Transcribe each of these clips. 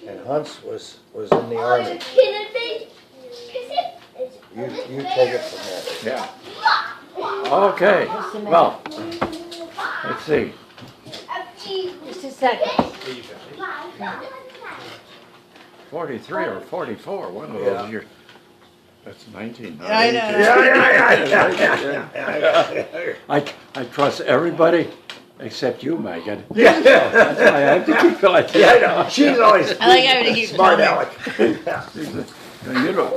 and Hunce was in the Army. You take it from there. Yeah. Okay, well, let's see. Just a second. 43 or 44, one of those years. That's 19. I know. I trust everybody except you, Megan. Yeah. That's why I have to keep like that. Yeah, I know. She's always I like having to keep smart telling aleck.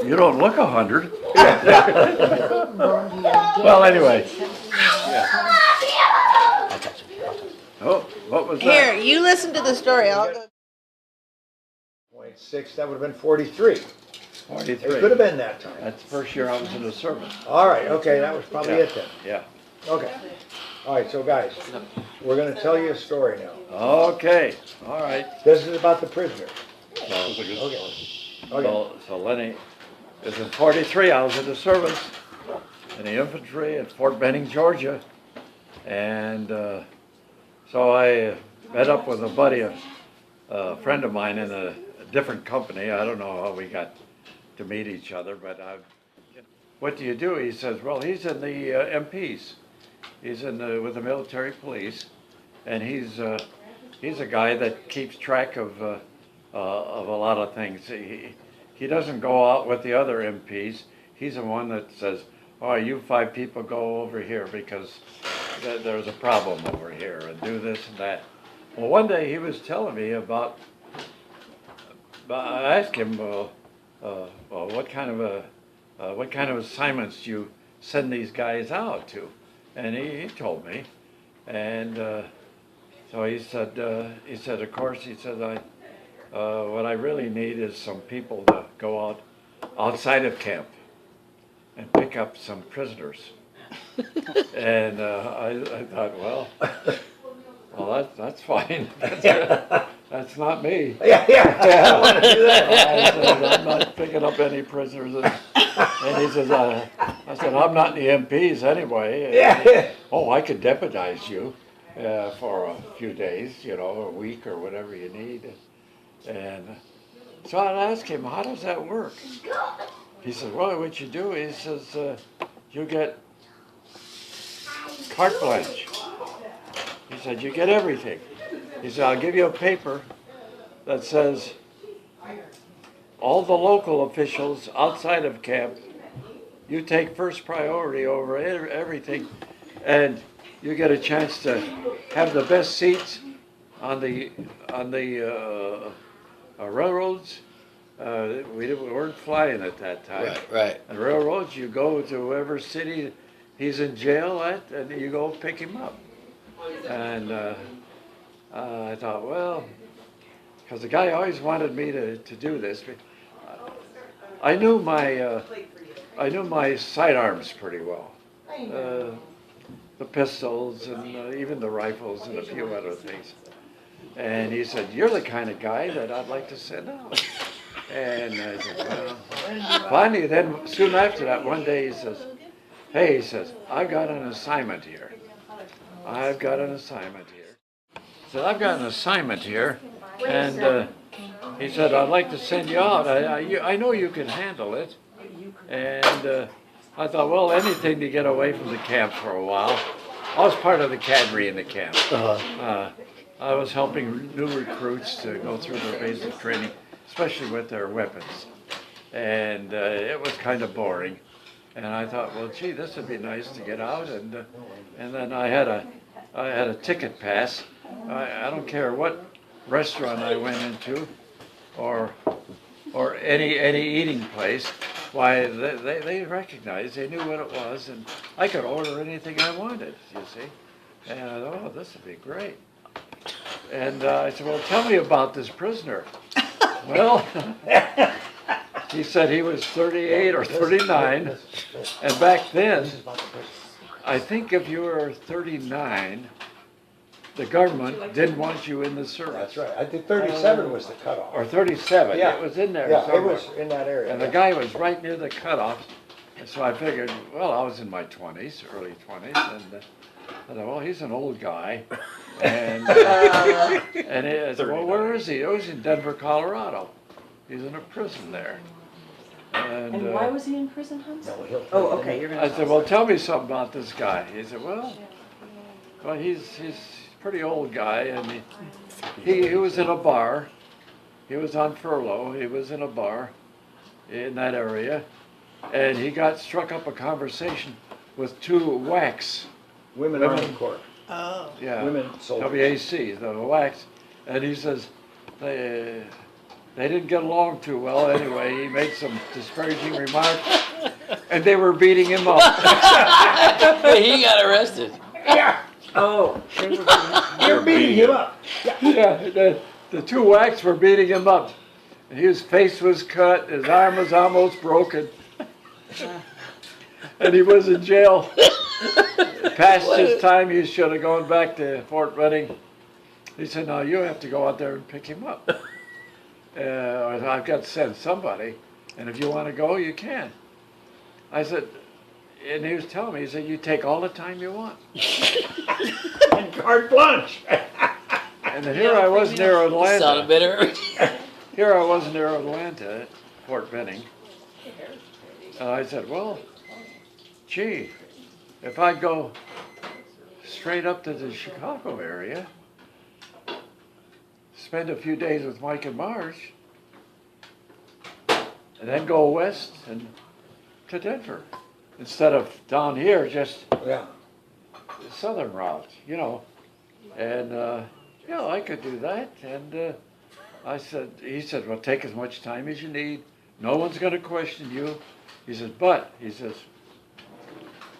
You don't look 100. Well, anyway. Oh, what was that? Here, you listen to the story. I'll go. 0.6, that would have been 43. It 43. could have been that time. That's the first year I was in the service. All right, okay, that was probably Yeah. it then. Yeah. Okay. All right, so guys, we're going to tell you a story now. Okay, all right. This is about the prisoner. So, Okay. so Lenny is in 43. I was in the service in the infantry at Fort Benning, Georgia. And so I met up with a buddy, a friend of mine in a different company. I don't know how we got to meet each other, but what do you do? He says, well, he's in the MPs. He's with the military police, and he's a guy that keeps track of a lot of things. He doesn't go out with the other MPs. He's the one that says, "Oh, you 5 people go over here because there's a problem over here, and do this and that." Well, one day he was telling me about. I asked him, well, what kind of assignments do you send these guys out to? And he told me, and so he said, of course, he said, what I really need is some people to go outside of camp and pick up some prisoners. And I thought, well, that's fine. That's not me. Yeah. I want to do that. I said, I'm not picking up any prisoners. And he says, I said, I'm not in the MPs anyway. Yeah. Oh, I could deputize you for a few days, a week or whatever you need. And so I asked him, how does that work? He says, well, what you do, he says, you get carte blanche. He said, you get everything. He said, I'll give you a paper that says all the local officials outside of camp, you take first priority over everything, and you get a chance to have the best seats on the railroads. We weren't flying at that time. Right. And railroads, you go to whatever city he's in jail at, and you go pick him up. And I thought, well, because the guy always wanted me to do this. I knew my sidearms pretty well, the pistols and even the rifles and a few other things. And he said, "You're the kind of guy that I'd like to send out." And I said, "Well." Finally, then soon after that, one day he says, "Hey," he says, "I've got an assignment here. I've got an assignment here." He said, "I've got an assignment here," and he said, "I'd like to send you out. I know you can handle it." And I thought, well, anything to get away from the camp for a while. I was part of the cadre in the camp. I was helping new recruits to go through their basic training, especially with their weapons. And it was kind of boring. And I thought, well, gee, this would be nice to get out. And then I had a ticket pass. I don't care what restaurant I went into, or any eating place. Why, they recognized, they knew what it was, and I could order anything I wanted, you see. And I thought, oh, this would be great. And I said, well, tell me about this prisoner. Well, he said he was 38 or 39, and back then, I think if you were 39, the government didn't want you in the service. That's right. I think 37 was the cutoff. Or 37, Yeah. it was in there Yeah, somewhere. it was in that area. And the guy was right near the cutoff, and so I figured, well, I was in my 20s, early 20s, and I thought, well, he's an old guy. And, and I said, well, where is he? Oh, he's in Denver, Colorado. He's in a prison there. And why was he in prison, Hunce? No, he'll- Oh, okay, you're gonna. I said, well, tell me something about this guy. He said, well, he's a pretty old guy, and he was in a bar. He was on furlough. He was in a bar in that area, and he got struck up a conversation with two WACs. Women Army Corps. Oh. Yeah, Women soldiers. WAC, the WACs, and he says they didn't get along too well anyway. He made some disparaging remarks, and they were beating him up. He got arrested. Yeah, Oh. you're beating him up. Yeah, the two WACs were beating him up. His face was cut, his arm was almost broken, and he was in jail. Past his time, he should have gone back to Fort Benning. He said, no, you have to go out there and pick him up. I've got to send somebody, and if you want to go, you can. I said, and he was telling me, he said, you take all the time you want. And carte blanche. And then here I was near Sounded Atlanta. better. Here I was near Atlanta, Fort Benning. And I said, well, gee, if I go straight up to the Chicago area, spend a few days with Mike and Marge, and then go west and to Denver, instead of down here, just Yeah. the southern route, you know. And, yeah, I could do that. And he said, well, take as much time as you need. No one's going to question you. He says, but, he says,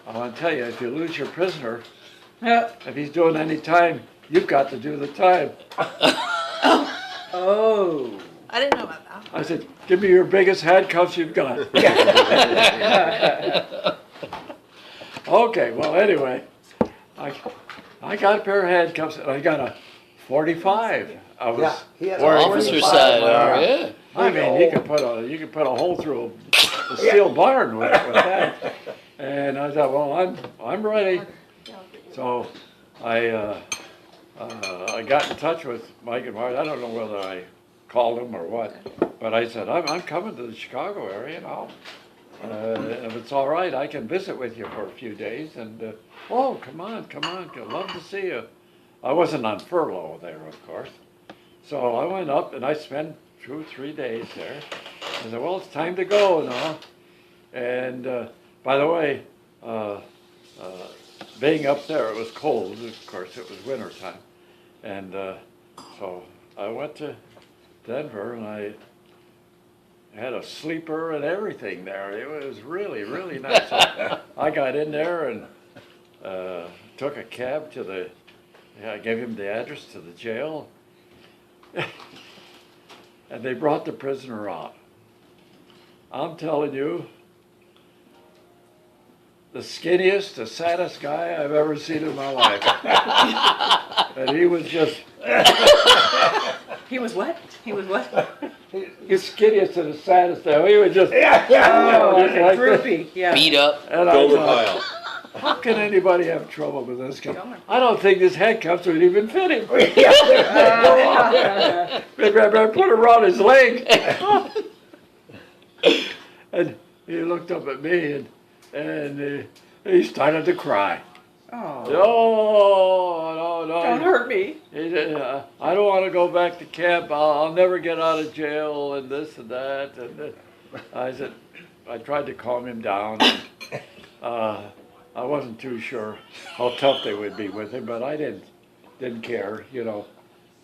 I want to tell you, if you lose your prisoner, if he's doing any time, you've got to do the time. Oh. I didn't know about that. I said, give me your biggest handcuffs you've got. Okay, well, anyway, I got a pair of handcuffs, and I got a 45. I was, Yeah, he has or a Officer 45. side, Wow. yeah. I mean, you could put a hole through a steel barn with that. And I thought, well, I'm ready. So I got in touch with Mike and Marge. I don't know whether I called them or what, but I said, I'm coming to the Chicago area now. If it's all right, I can visit with you for a few days. And oh, come on, I'd love to see you. I wasn't on furlough there, of course. So I went up and I spent 2 or 3 days there. I said, well, it's time to go now. And by the way, being up there, it was cold. Of course, it was winter time. And so I went to Denver and I had a sleeper and everything there. It was really, really nice. So I got in there and took a cab to I gave him the address to the jail. And they brought the prisoner out. I'm telling you, the skinniest, the saddest guy I've ever seen in my life. And he was just... He was what? He was what? He's skinniest and the saddest there. He was just... Yeah. Oh, just like this. droopy, yeah. Beat up. And I Gomer thought, Pyle. how can anybody have trouble with this guy? I don't think his handcuffs would even fit him. Maybe I better put it around his leg. And he looked up at me and he started to cry. Oh. No. Don't hurt me. He said, I don't want to go back to camp. I'll never get out of jail and this and that. And I said, I tried to calm him down. And, I wasn't too sure how tough they would be with him, but I didn't care, you know.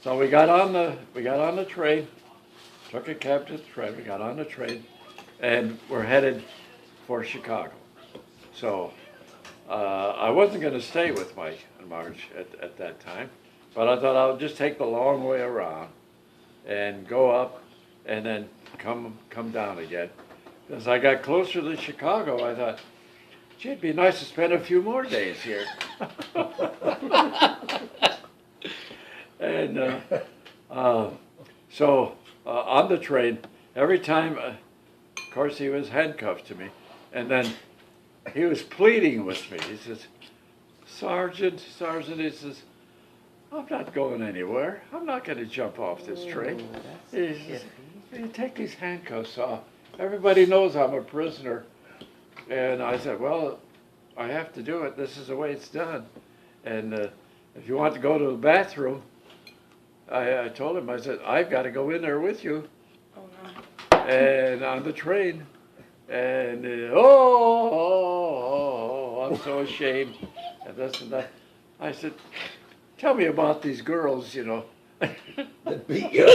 So we got on the train, took a cab to the train. We got on the train, and we're headed for Chicago. So I wasn't going to stay with Mike and Marge at that time, but I thought I would just take the long way around and go up and then come down again. As I got closer to Chicago, I thought, gee, it'd be nice to spend a few more days here. And so on the train, every time, of course, he was handcuffed to me, and then he was pleading with me. He says, Sergeant, he says, I'm not going anywhere. I'm not going to jump off this train. He says, you take these handcuffs off. Everybody knows I'm a prisoner. And I said, well, I have to do it. This is the way it's done. And if you want to go to the bathroom, I told him, I said, I've got to go in there with you. Oh, no. And on the train. And I'm so ashamed. And this and that. I said, tell me about these girls, you know. That beat you.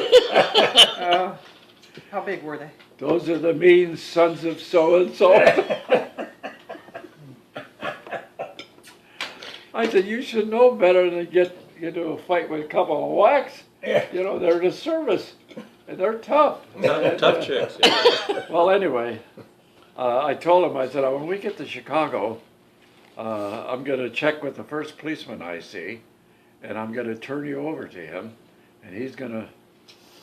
How big were they? Those are the mean sons of so-and-so. I said, you should know better than get into a fight with a couple of whacks. Yeah. You know, they're in the service, and they're tough. Tough chicks. Yeah. Well, anyway, I told him, I said, when we get to Chicago, I'm going to check with the first policeman I see, and I'm going to turn you over to him, and he's going to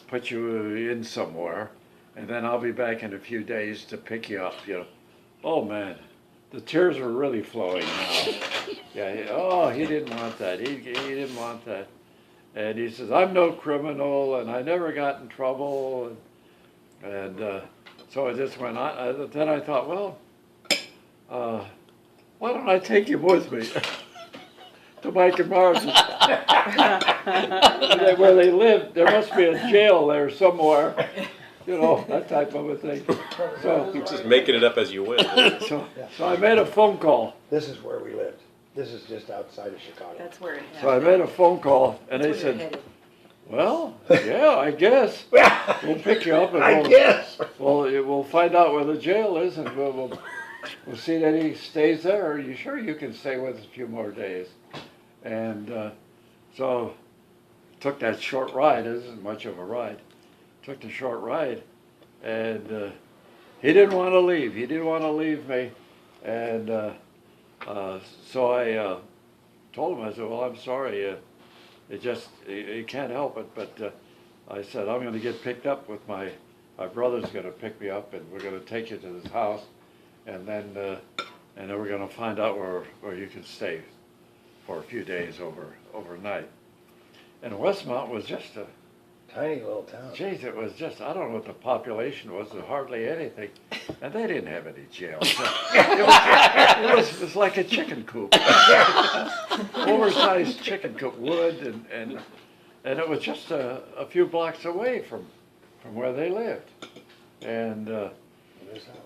put you in somewhere, and then I'll be back in a few days to pick you up, you know. Oh, man, the tears were really flowing now. Yeah, he didn't want that. He didn't want that. And he says, I'm no criminal, and I never got in trouble. And so it just went on. Then I thought, well, why don't I take him with me to Mike and Mars? Where they live, there must be a jail there somewhere. You know, that type of a thing. So, You're just making it up as you went. so I made a phone call. This is where we lived. This is just outside of Chicago. That's where it So I made a phone call, and they That's where you're said, headed. well, yeah, I guess. We'll pick you up and I guess. we'll find out where the jail is, and we'll see that he stays there. Are you sure you can stay with us a few more days? And so took that short ride. It isn't much of a ride. Took the short ride, and he didn't want to leave. He didn't want to leave me, and so I told him, I said, well, I'm sorry. You can't help it, but I said, I'm going to get picked up with my brother's going to pick me up, and we're going to take you to this house, and then we're going to find out where you can stay for a few days overnight. And Westmont was just a, Tiny little town. geez, it was just, I don't know what the population was, hardly anything, and they didn't have any jails. So it was like a chicken coop. Oversized chicken coop, wood, and it was just a few blocks away from where they lived. And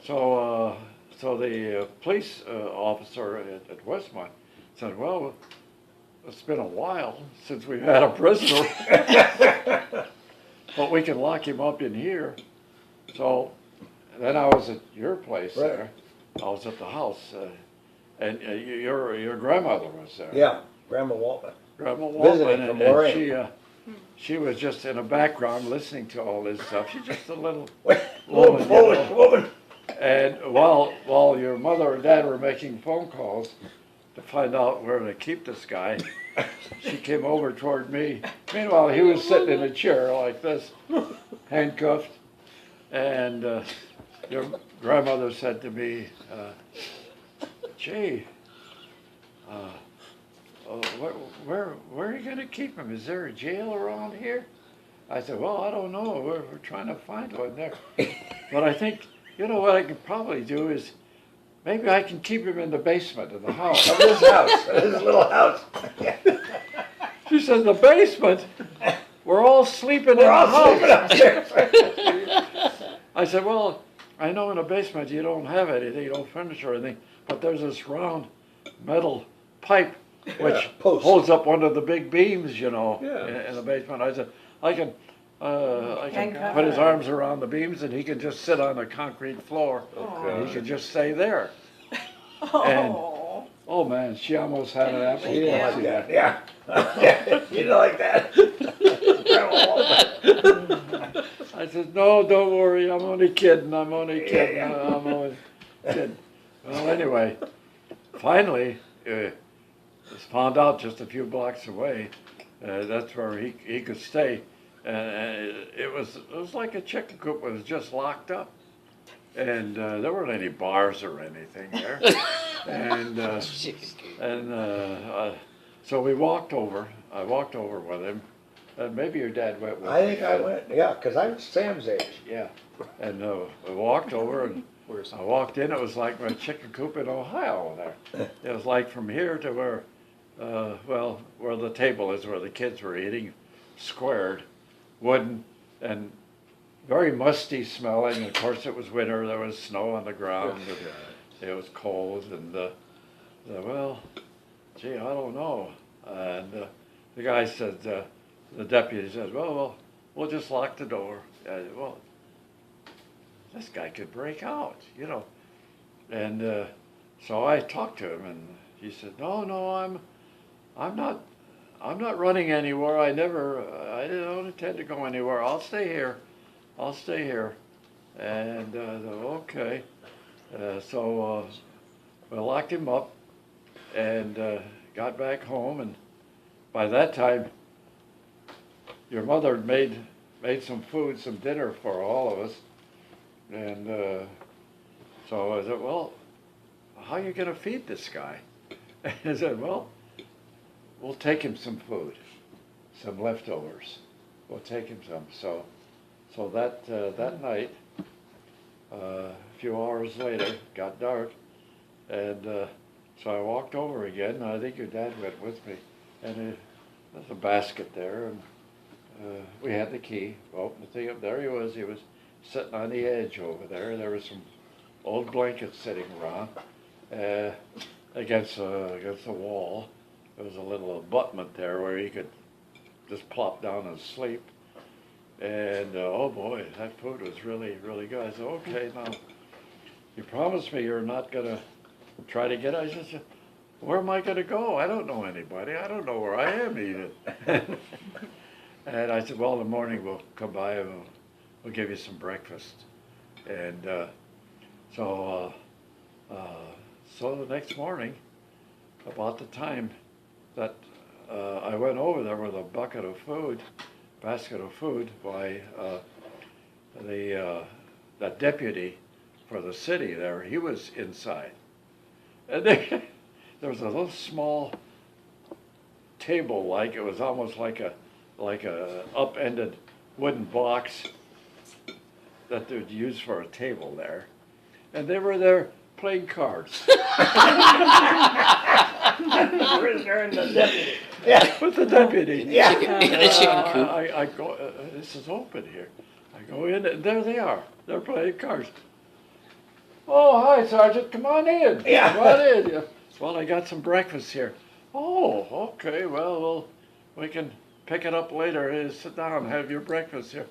so the police officer at Westmont said, well, it's been a while since we've had a prisoner, but we can lock him up in here. So then I was at your place there. I was at the house, and your grandmother was there. Yeah, Grandma Waltman. Grandma Waltman, Visiting from and Lorraine. she was just in the background listening to all this stuff. She's just a little Little woman, Polish woman. And while your mother and dad were making phone calls to find out where to keep this guy, she came over toward me. Meanwhile, he was sitting in a chair like this, handcuffed. And your grandmother said to me, gee, where are you going to keep him? Is there a jail around here? I said, well, I don't know. We're trying to find one there. But I think, you know what I could probably do is, maybe I can keep him in the basement of the house. Of this house, this little house. She said, the basement? We're all sleeping We're in all the sleeping house. up there. I said, well, I know in a basement you don't have anything, no furniture or anything, but there's this round metal pipe which post. holds up one of the big beams, you know, Yeah. in the basement. I said, I can Handcuff put his her. arms around the beams and he can just sit on the concrete floor and he can just stay there. And Oh. oh man, she almost had an apple. She didn't Yeah. like that, yeah. She didn't like that. Grandma Waltman. I said, no, don't worry, I'm only kidding, I'm only kidding. Well, anyway, finally, was found out just a few blocks away, that's where he could stay. And it was like a chicken coop, it was just locked up. And there weren't any bars or anything there. And And so we walked over. I walked over with him. And maybe your dad went with me. I think I went, yeah, because I was Sam's age. Yeah. And we walked over and I walked in. It was like my chicken coop in Ohio there. It was like from here to where, where the table is, where the kids were eating, squared, wooden, and very musty smelling. Of course, it was winter. There was snow on the ground. And it was cold. And well, gee, I don't know. And the guy said, the deputy said, well, we'll just lock the door. Well, this guy could break out, you know. And so I talked to him, and he said, no, I'm not running anywhere. I don't intend to go anywhere. I'll stay here. And okay. So we locked him up and got back home. And by that time, your mother had made some food, some dinner for all of us. And so I said, well, how are you going to feed this guy? And I said, well, we'll take him some food, some leftovers. We'll take him some. So that night, a few hours later, got dark, and so I walked over again. And I think your dad went with me, and there's a basket there, and we had the key. Opened the thing up. There he was. He was sitting on the edge over there. There was some old blankets sitting around against the wall. There was a little abutment there where he could just plop down and sleep. And oh boy, that food was really, really good. I said, okay, now you promised me you're not gonna try to get. I said, where am I gonna go? I don't know anybody. I don't know where I am even. And I said, well, in the morning we'll come by and we'll give you some breakfast. And so the next morning, about the time that I went over there with a basket of food, by that deputy for the city there, he was inside. And there was a little small table, like it was almost like a upended wooden box that they'd use for a table there. And they were there playing cards. Prisoner and the deputy. Yeah. With the deputy. Yeah. In the chicken coop. I go, this is open here. I go in, and there they are. They're playing cards. Oh, hi, Sergeant. Come on in. Yeah. Come on in. Yeah. Well, I got some breakfast here. Oh, okay. Well, we can pick it up later. Sit down, have your breakfast here.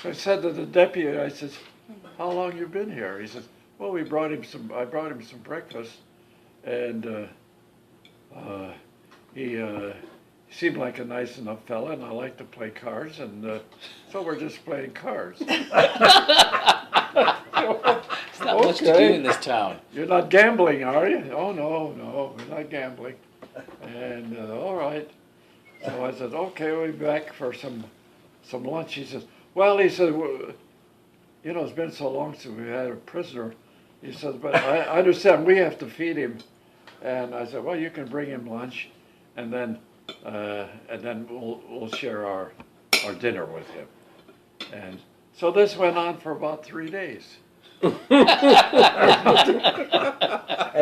So I said to the deputy, I said, how long you been here? He says, well, I brought him some breakfast, and he seemed like a nice enough fella, and I like to play cards, and so we're just playing cards. There's not much to do in this town. You're not gambling, are you? Oh, no, we're not gambling. And all right. So I said, okay, we'll be back for some lunch. He says, well, he said, you know, it's been so long since we had a prisoner. He says, but I understand we have to feed him. And I said, well, you can bring him lunch, and then we'll share our dinner with him. And so this went on for about 3 days. And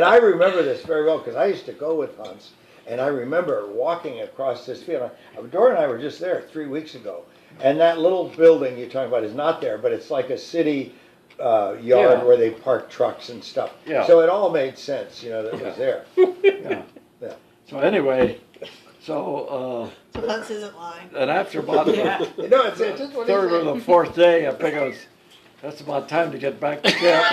I remember this very well because I used to go with Hunce, and I remember walking across this field. Dora and I were just there 3 weeks ago, and that little building you're talking about is not there, but it's like a city yard where they park trucks and stuff. Yeah. So it all made sense, you know, that it was there. Yeah. Yeah. So anyway, so Hunce isn't lying. and after about You know, it's just what he third or said. the fourth day, I figured that's about time to get back to camp.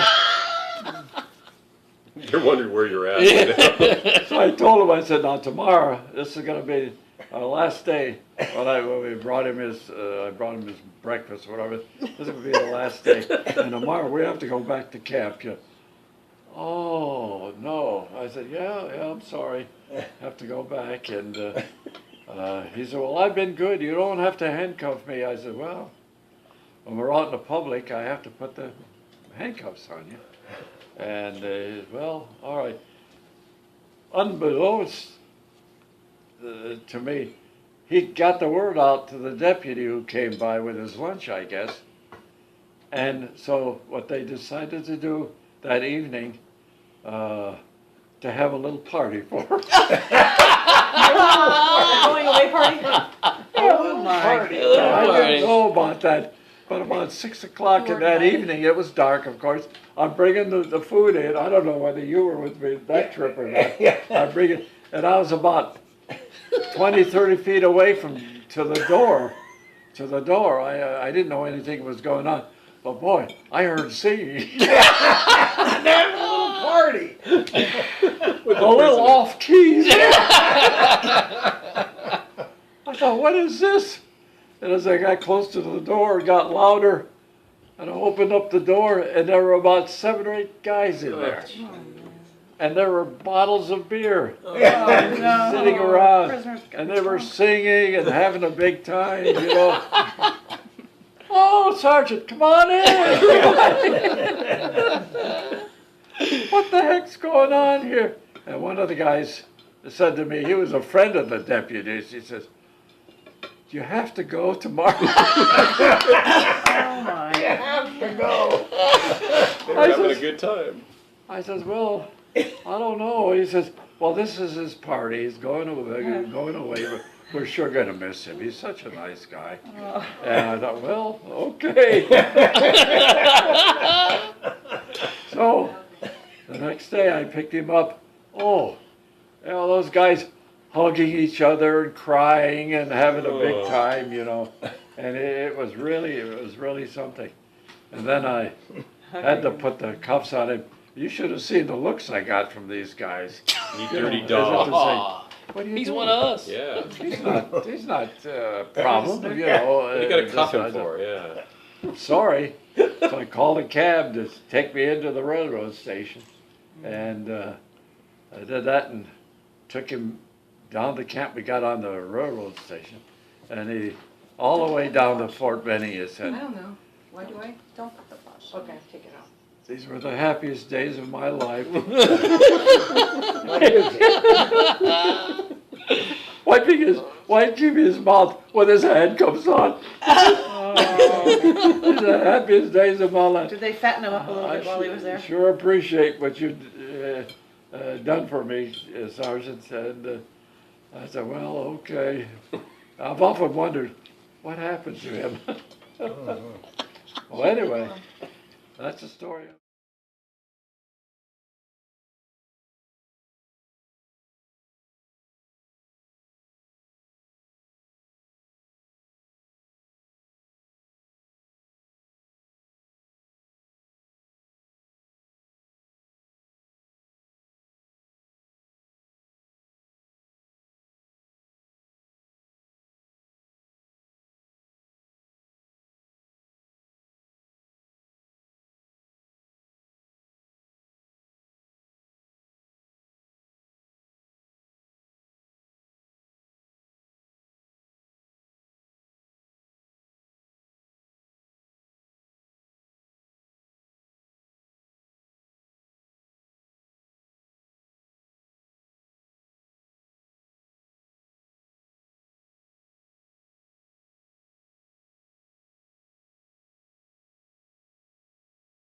You're wondering where you're at. So I told him, I said, now tomorrow, this is going to be our last day. When we brought him I brought him his breakfast or whatever. This is going to be the last day. And tomorrow we have to go back to camp. Yeah. Oh, no. I said, yeah, I'm sorry. Have to go back. And he said, well, I've been good. You don't have to handcuff me. I said, well, when we're out in the public, I have to put the handcuffs on you. And well, all right. unbeknownst to me, he got the word out to the deputy who came by with his lunch, I guess. And so what they decided to do that evening, to have a little party for him. Going away party? Oh my. Party. I didn't know about that, but about 6 o'clock in that evening, it was dark, of course. I'm bringing the food in. I don't know whether you were with me that trip or not. I'm bringing, and I was about 20, 30 feet away to the door. I didn't know anything was going on. But boy, I heard singing. That little party. A little off keys. I thought, what is this? And as I got close to the door, it got louder. And I opened up the door, and there were about 7 or 8 guys in there. And there were bottles of beer sitting around. And they were singing and having a big time, you know. Oh, Sergeant, come on in. What the heck's going on here? And one of the guys said to me, he was a friend of the deputies, he says, do you have to go tomorrow? Oh my. You have to go. They were having a good time. I says, well, I don't know. He says, well, this is his party. He's going away, but we're sure going to miss him. He's such a nice guy. And I thought, well, okay. So the next day I picked him up. Oh, you know, those guys hugging each other and crying and having a big time, you know. And it was really something. And then I had to put the cuffs on him. You should have seen the looks I got from these guys. You dirty As dog. if to say, what are you He's doing? one of us. Yeah. He's not a problem, you know. What you got to cuff him I said, for? Yeah. Sorry. So I called a cab to take me into the railroad station. And I did that and took him down the camp. We got on the railroad station. And he, all the way down to Fort Benning, he I said, don't know. Why do I? Don't put the flash. Okay, take it out. these were the happiest days of my life. What is it? Wiping his mouth when his hand comes on. These are the happiest days of my life. Did they fatten him up a little bit while he was there? Sure appreciate what you've done for me, Sergeant. And I said, well, okay. I've often wondered what happened to him. Well, anyway, that's the story.